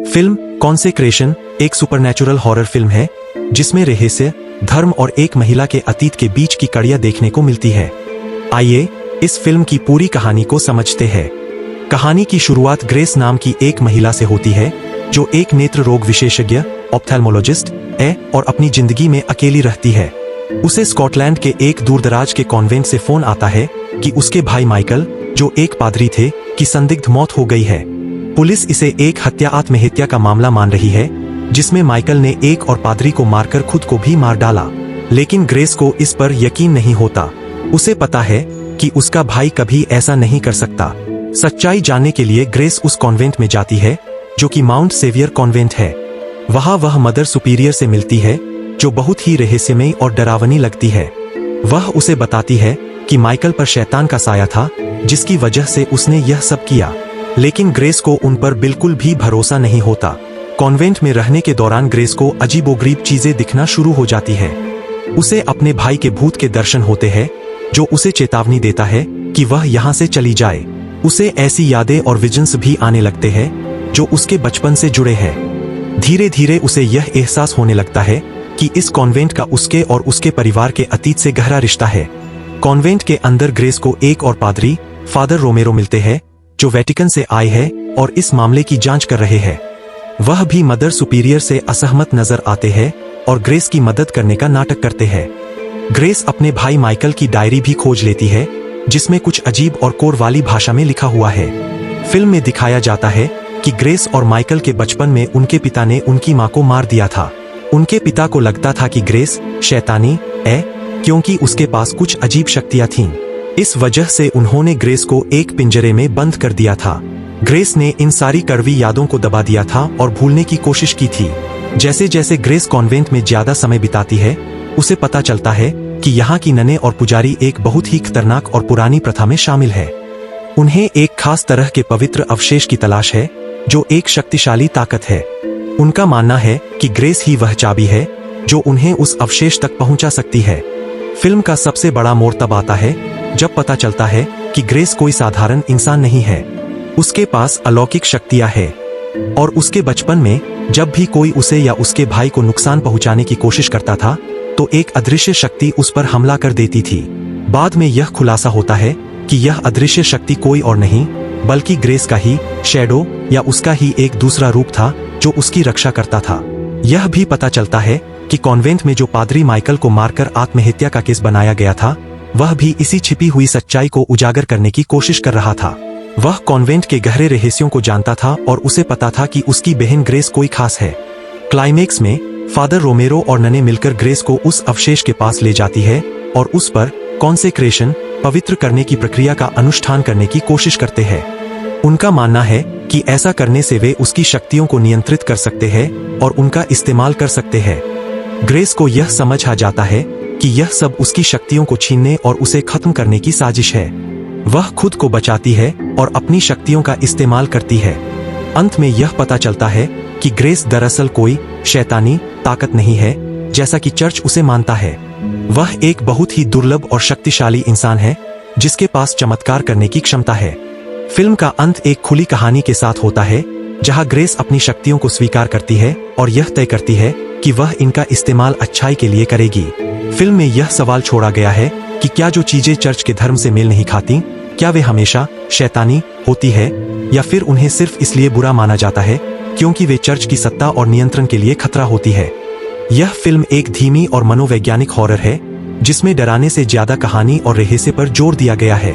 Film consecration एक supernatural horror film है जिसमें रहस्य, धर्म और एक महिला के अतीत के बीच की कड़ियां देखने को मिलती है। आइए इस फिल्म की पूरी कहानी को समझते हैं। कहानी की शुरुआत ग्रेस नाम की एक महिला से होती है जो एक नेत्र रोग विशेषज्ञ ऑप्थेल्मोलॉजिस्ट है और अपनी जिंदगी में अकेली रहती है। उसे स्कॉटलैंड के एक दूरदराज के कॉन्वेंट से फोन आता है कि उसके भाई माइकल, जो एक पादरी थे, की संदिग्ध मौत हो गई है। पुलिस इसे एक आत्महत्या का मामला मान रही है जिसमें माइकल ने एक और पादरी को मारकर खुद को भी मार डाला। लेकिन ग्रेस को इस पर यकीन नहीं होता। उसे पता है कि उसका भाई कभी ऐसा नहीं कर सकता। सच्चाई जानने के लिए ग्रेस उस कॉन्वेंट में जाती है जो कि माउंट सेवियर कॉन्वेंट है। वहां वह मदर सुपीरियर से मिलती है जो बहुत ही रहस्यमयी और डरावनी लगती है। वह उसे बताती है कि माइकल पर शैतान का साया था जिसकी वजह से उसने यह सब किया। लेकिन ग्रेस को उन पर बिल्कुल भी भरोसा नहीं होता। कॉन्वेंट में रहने के दौरान ग्रेस को अजीबोगरीब चीजें दिखना शुरू हो जाती है। उसे अपने भाई के भूत के दर्शन होते हैं जो उसे चेतावनी देता है कि वह यहाँ से चली जाए। उसे ऐसी यादें और विजन्स भी आने लगते हैं जो उसके बचपन से जुड़े हैं। धीरे धीरे उसे यह एहसास होने लगता है कि इस कॉन्वेंट का उसके और उसके परिवार के अतीत से गहरा रिश्ता है। कॉन्वेंट के अंदर ग्रेस को एक और पादरी, फादर रोमेरो, मिलते हैं जो वेटिकन से आए हैं और इस मामले की जांच कर रहे हैं। वह भी मदर सुपीरियर से असहमत नजर आते हैं और ग्रेस की मदद करने का नाटक करते हैं। ग्रेस अपने भाई माइकल की डायरी भी खोज लेती है जिसमें कुछ अजीब और कोर वाली भाषा में लिखा हुआ है। फिल्म में दिखाया जाता है कि ग्रेस और माइकल के बचपन में उनके पिता ने उनकी मां को मार दिया था। उनके पिता को लगता था कि ग्रेस शैतानी है क्योंकि उसके पास कुछ अजीब शक्तियां थीं। इस वजह से उन्होंने ग्रेस को एक पिंजरे में बंद कर दिया था। ग्रेस ने इन सारी कड़वी यादों को दबा दिया था और भूलने की कोशिश की थी। जैसे जैसे ग्रेस कॉन्वेंट में ज्यादा समय बिताती है उसे पता चलता है कि यहाँ की नने और पुजारी एक बहुत ही खतरनाक और पुरानी प्रथा में शामिल है। उन्हें एक खास तरह के पवित्र अवशेष की तलाश है जो एक शक्तिशाली ताकत है। उनका मानना है कि ग्रेस ही वह चाबी है जो उन्हें उस अवशेष तक पहुंचा सकती है। फिल्म का सबसे बड़ा मोड़ तब आता है जब पता चलता है कि ग्रेस कोई साधारण इंसान नहीं है। उसके पास अलौकिक शक्तियां हैं और उसके बचपन में जब भी कोई उसे या उसके भाई को नुकसान पहुंचाने की कोशिश करता था तो एक अदृश्य शक्ति उस पर हमला कर देती थी। बाद में यह खुलासा होता है कि यह अदृश्य शक्ति कोई और नहीं बल्कि ग्रेस का ही शैडो या उसका ही एक दूसरा रूप था जो उसकी रक्षा करता था। यह भी पता चलता है कि कॉन्वेंट में जो पादरी माइकल को मारकर आत्महत्या का केस बनाया गया था वह भी इसी छिपी हुई सच्चाई को उजागर करने की कोशिश कर रहा था। वह कॉन्वेंट के गहरे रहस्यों को जानता था और उसे पता था कि उसकी बहन ग्रेस कोई खास है। क्लाइमेक्स में फादर रोमेरो और नने मिलकर ग्रेस को उस अवशेष के पास ले जाती है और उस पर कॉन्सेक्रेशन, पवित्र करने की प्रक्रिया का अनुष्ठान करने की कोशिश करते हैं। उनका मानना है कि ऐसा करने से वे उसकी शक्तियों को नियंत्रित कर सकते हैं और उनका इस्तेमाल कर सकते हैं। ग्रेस को यह समझ आ जाता है कि यह सब उसकी शक्तियों को छीनने और उसे खत्म करने की साजिश है। वह खुद को बचाती है और अपनी शक्तियों का इस्तेमाल करती है। अंत में यह पता चलता है कि ग्रेस दरअसल कोई शैतानी ताकत नहीं है जैसा कि चर्च उसे मानता है। वह एक बहुत ही दुर्लभ और शक्तिशाली इंसान है जिसके पास चमत्कार करने की क्षमता है। फिल्म का अंत एक खुली कहानी के साथ होता है जहां ग्रेस अपनी शक्तियों को स्वीकार करती है और यह तय करती है कि वह इनका इस्तेमाल अच्छाई के लिए करेगी। फिल्म में यह सवाल छोड़ा गया है कि क्या जो चीजें चर्च के धर्म से मेल नहीं खाती क्या वे हमेशा शैतानी होती है या फिर उन्हें सिर्फ इसलिए बुरा माना जाता है क्योंकि वे चर्च की सत्ता और नियंत्रण के लिए खतरा होती है। यह फिल्म एक धीमी और मनोवैज्ञानिक हॉरर है जिसमें डराने से ज्यादा कहानी और रहस्य पर जोर दिया गया है।